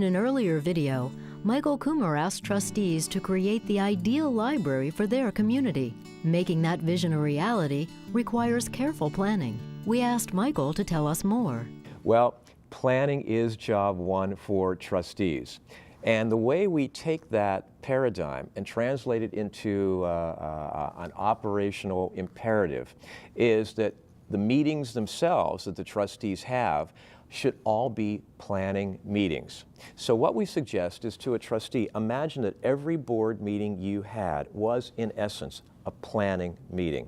In an earlier video, Michael Coomer asked trustees to create the ideal library for their community. Making that vision a reality requires careful planning. We asked Michael to tell us more. Well, planning is job one for trustees. And the way we take that paradigm and translate it into an operational imperative is that the meetings themselves that the trustees have should all be planning meetings. So what we suggest is to a trustee, imagine that every board meeting you had was, in essence, a planning meeting.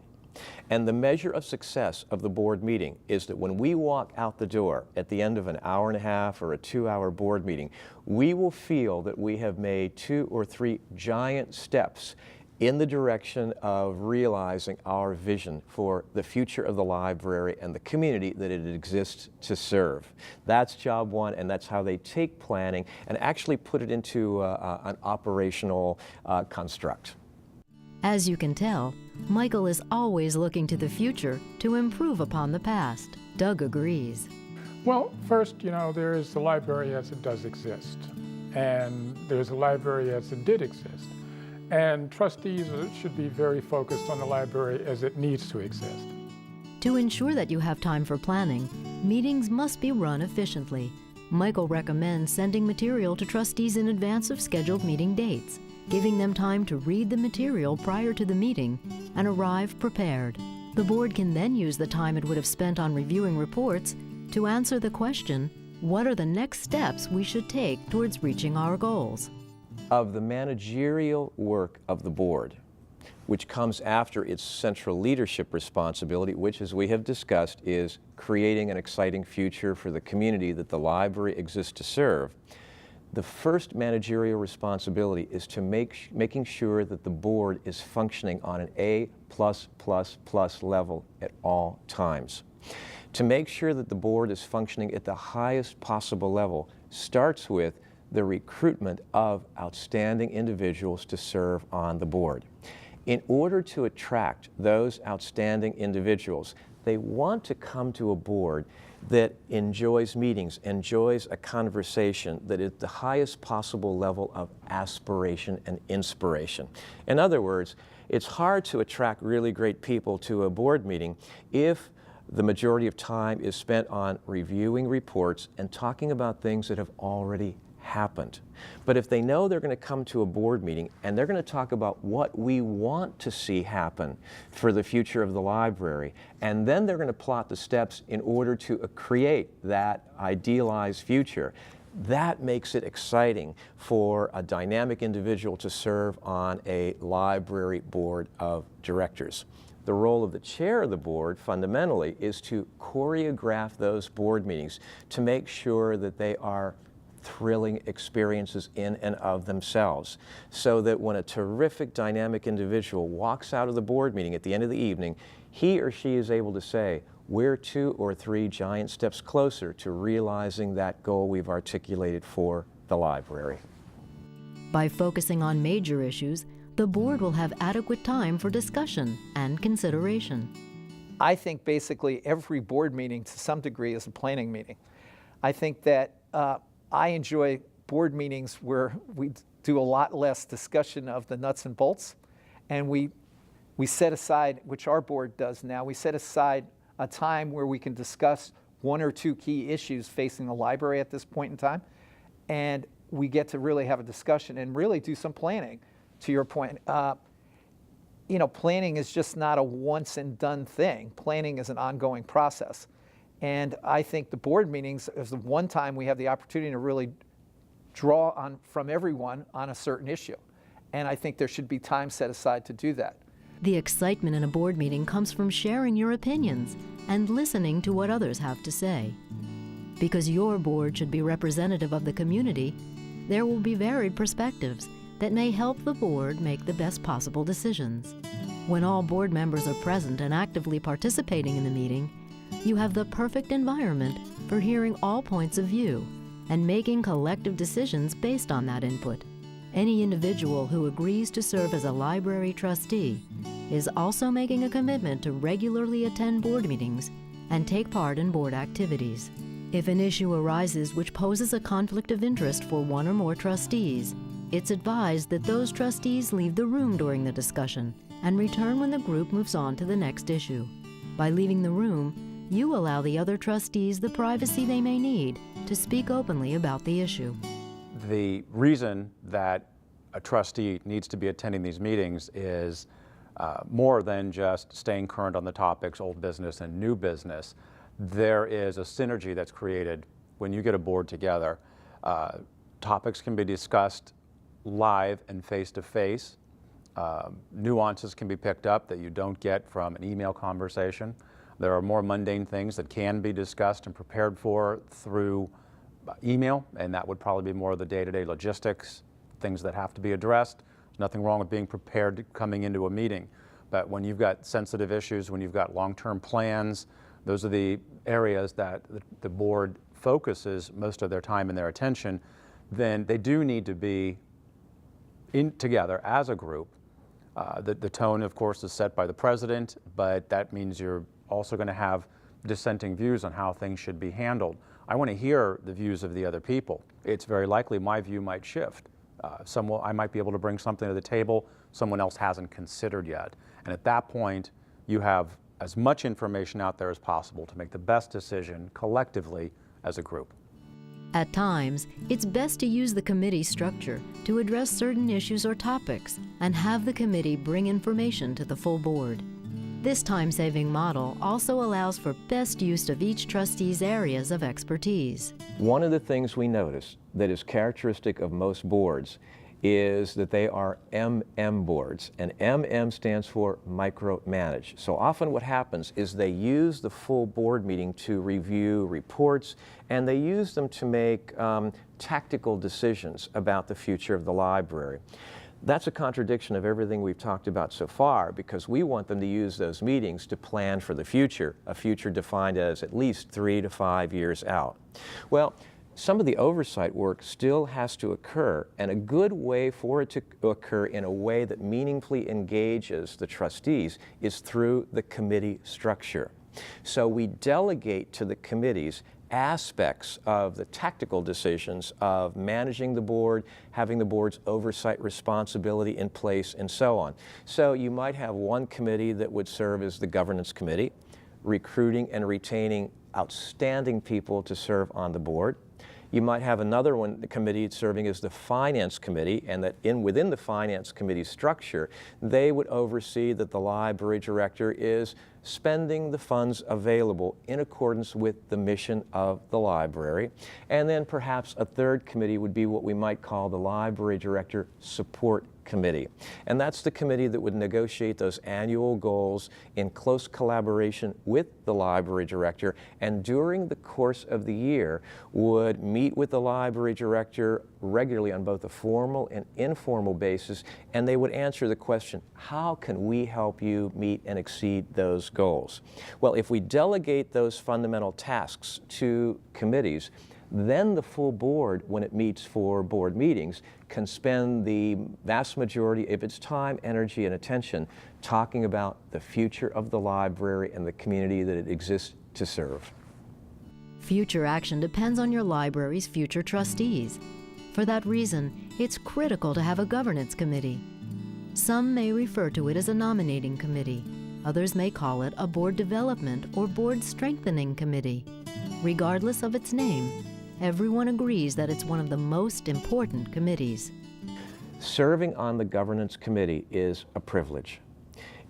And the measure of success of the board meeting is that when we walk out the door at the end of an hour and a half or a 2-hour board meeting, we will feel that we have made 2 or 3 giant steps in the direction of realizing our vision for the future of the library and the community that it exists to serve. That's job one, and that's how they take planning and actually put it into an operational construct. As you can tell, Michael is always looking to the future to improve upon the past. Doug agrees. Well, first, there is the library as it does exist, and there's a library as it did exist. And trustees should be very focused on the library as it needs to exist. To ensure that you have time for planning, meetings must be run efficiently. Michael recommends sending material to trustees in advance of scheduled meeting dates, giving them time to read the material prior to the meeting and arrive prepared. The board can then use the time it would have spent on reviewing reports to answer the question, what are the next steps we should take towards reaching our goals? Of the managerial work of the board, which comes after its central leadership responsibility, which, as we have discussed, is creating an exciting future for the community that the library exists to serve, the first managerial responsibility is to making sure that the board is functioning on an A+++ level at all times. To make sure that the board is functioning at the highest possible level starts with the recruitment of outstanding individuals to serve on the board. In order to attract those outstanding individuals, they want to come to a board that enjoys meetings, enjoys a conversation that is the highest possible level of aspiration and inspiration. In other words, it's hard to attract really great people to a board meeting if the majority of time is spent on reviewing reports and talking about things that have already happened. But if they know they're going to come to a board meeting and they're going to talk about what we want to see happen for the future of the library, and then they're going to plot the steps in order to create that idealized future, that makes it exciting for a dynamic individual to serve on a library board of directors. The role of the chair of the board, fundamentally, is to choreograph those board meetings to make sure that they are thrilling experiences in and of themselves, so that when a terrific dynamic individual walks out of the board meeting at the end of the evening, he or she is able to say, we're 2 or 3 giant steps closer to realizing that goal we've articulated for the library. By focusing on major issues, the board will have adequate time for discussion and consideration. I think basically every board meeting to some degree is a planning meeting. I think that I enjoy board meetings where we do a lot less discussion of the nuts and bolts, and we set aside, which our board does now, we set aside a time where we can discuss 1 or 2 key issues facing the library at this point in time, and we get to really have a discussion and really do some planning. To your point, planning is just not a once and done thing. Planning is an ongoing process. And I think the board meetings is the one time we have the opportunity to really draw on from everyone on a certain issue. And I think there should be time set aside to do that. The excitement in a board meeting comes from sharing your opinions and listening to what others have to say. Because your board should be representative of the community, there will be varied perspectives that may help the board make the best possible decisions. When all board members are present and actively participating in the meeting, you have the perfect environment for hearing all points of view and making collective decisions based on that input. Any individual who agrees to serve as a library trustee is also making a commitment to regularly attend board meetings and take part in board activities. If an issue arises which poses a conflict of interest for one or more trustees, it's advised that those trustees leave the room during the discussion and return when the group moves on to the next issue. By leaving the room, you allow the other trustees the privacy they may need to speak openly about the issue. The reason that a trustee needs to be attending these meetings is more than just staying current on the topics, old business and new business. There is a synergy that's created when you get a board together. Topics can be discussed live and face-to-face. Nuances can be picked up that you don't get from an email conversation. There are more mundane things that can be discussed and prepared for through email, and that would probably be more of the day-to-day logistics, things that have to be addressed. There's nothing wrong with being prepared coming into a meeting. But when you've got sensitive issues, when you've got long-term plans, those are the areas that the board focuses most of their time and their attention, then they do need to be together as a group. The tone, of course, is set by the president, but that means you're also going to have dissenting views on how things should be handled. I want to hear the views of the other people. It's very likely my view might shift. I might be able to bring something to the table someone else hasn't considered yet. And at that point, you have as much information out there as possible to make the best decision collectively as a group. At times, it's best to use the committee structure to address certain issues or topics and have the committee bring information to the full board. This time-saving model also allows for best use of each trustee's areas of expertise. One of the things we notice that is characteristic of most boards is that they are MM boards, and MM stands for micromanage. So often what happens is they use the full board meeting to review reports, and they use them to make tactical decisions about the future of the library. That's a contradiction of everything we've talked about so far, because we want them to use those meetings to plan for the future, a future defined as at least 3 to 5 years out. Well, some of the oversight work still has to occur, and a good way for it to occur in a way that meaningfully engages the trustees is through the committee structure. So we delegate to the committees aspects of the tactical decisions of managing the board, having the board's oversight responsibility in place, and so on. So you might have one committee that would serve as the governance committee, recruiting and retaining outstanding people to serve on the board. You might have another one, the committee serving as the finance committee, and that within the finance committee structure, they would oversee that the library director is spending the funds available in accordance with the mission of the library. And then perhaps a third committee would be what we might call the library director support committee. And that's the committee that would negotiate those annual goals in close collaboration with the library director, and during the course of the year would meet with the library director regularly on both a formal and informal basis, and they would answer the question, how can we help you meet and exceed those goals? Well, if we delegate those fundamental tasks to committees, then the full board, when it meets for board meetings, can spend the vast majority of its time, energy, and attention talking about the future of the library and the community that it exists to serve. Future action depends on your library's future trustees. For that reason, it's critical to have a governance committee. Some may refer to it as a nominating committee. Others may call it a board development or board strengthening committee. Regardless of its name, everyone agrees that it's one of the most important committees. Serving on the governance committee is a privilege.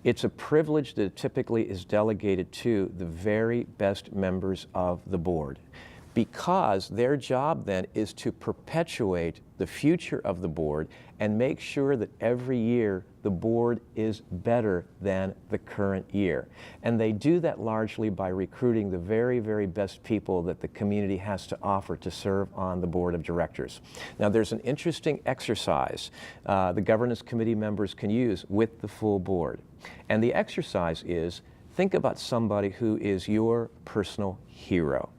It's a privilege that typically is delegated to the very best members of the board, because their job then is to perpetuate the future of the board and make sure that every year the board is better than the current year. And they do that largely by recruiting the very, very best people that the community has to offer to serve on the board of directors. Now, there's an interesting exercise the governance committee members can use with the full board. And the exercise is, think about somebody who is your personal hero.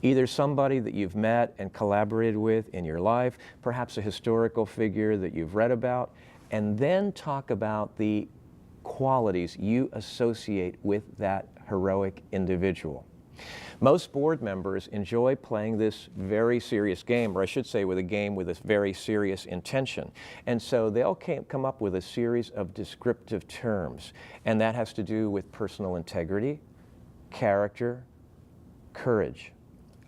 Either somebody that you've met and collaborated with in your life, perhaps a historical figure that you've read about, and then talk about the qualities you associate with that heroic individual. Most board members enjoy playing this very serious game, or I should say with a game with a very serious intention. And so they'll come up with a series of descriptive terms, and that has to do with personal integrity, character, courage,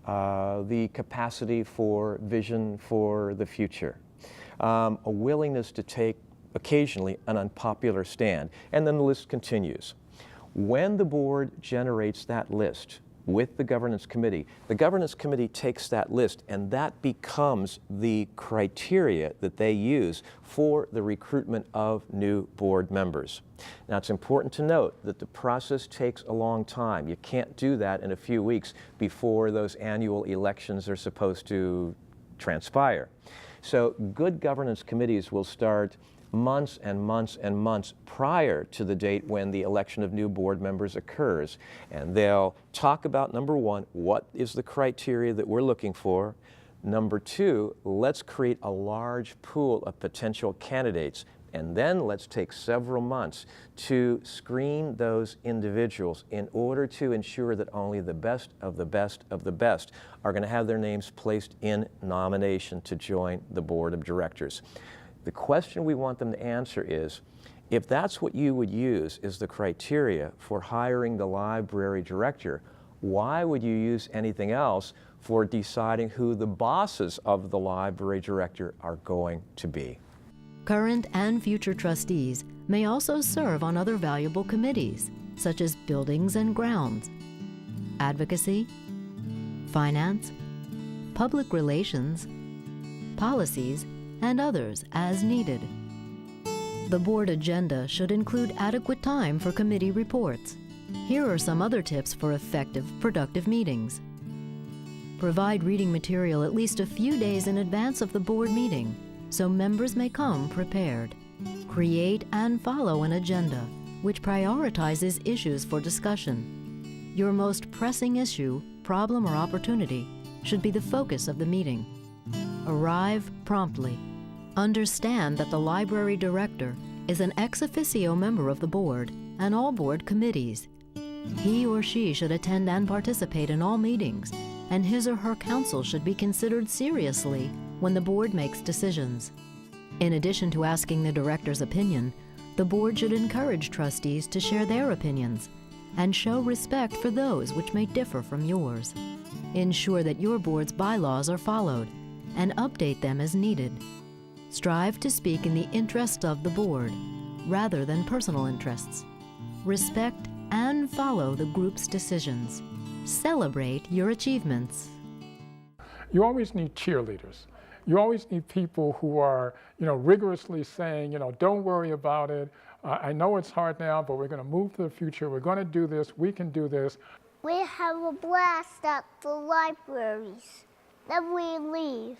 the capacity for vision for the future, a willingness to take occasionally an unpopular stand, and then the list continues. When the board generates that list with the governance committee takes that list, and that becomes the criteria that they use for the recruitment of new board members. Now, it's important to note that the process takes a long time. You can't do that in a few weeks before those annual elections are supposed to transpire. So good governance committees will start months and months and months prior to the date when the election of new board members occurs. And they'll talk about, number one, what is the criteria that we're looking for? Number two, let's create a large pool of potential candidates. And then let's take several months to screen those individuals in order to ensure that only the best of the best of the best are going to have their names placed in nomination to join the board of directors. The question we want them to answer is, if that's what you would use as the criteria for hiring the library director, why would you use anything else for deciding who the bosses of the library director are going to be? Current and future trustees may also serve on other valuable committees, such as Buildings and Grounds, Advocacy, Finance, Public Relations, Policies, and others as needed. The board agenda should include adequate time for committee reports. Here are some other tips for effective, productive meetings. Provide reading material at least a few days in advance of the board meeting, so members may come prepared. Create and follow an agenda which prioritizes issues for discussion. Your most pressing issue, problem, or opportunity should be the focus of the meeting. Arrive promptly. Understand that the library director is an ex officio member of the board and all board committees. He or she should attend and participate in all meetings, and his or her counsel should be considered seriously when the board makes decisions. In addition to asking the director's opinion, the board should encourage trustees to share their opinions and show respect for those which may differ from yours. Ensure that your board's bylaws are followed and update them as needed. Strive to speak in the interests of the board, rather than personal interests. Respect and follow the group's decisions. Celebrate your achievements. You always need cheerleaders. You always need people who are, rigorously saying, don't worry about it. I know it's hard now, but we're going to move to the future. We're going to do this. We can do this. We have a blast at the libraries. Then we leave.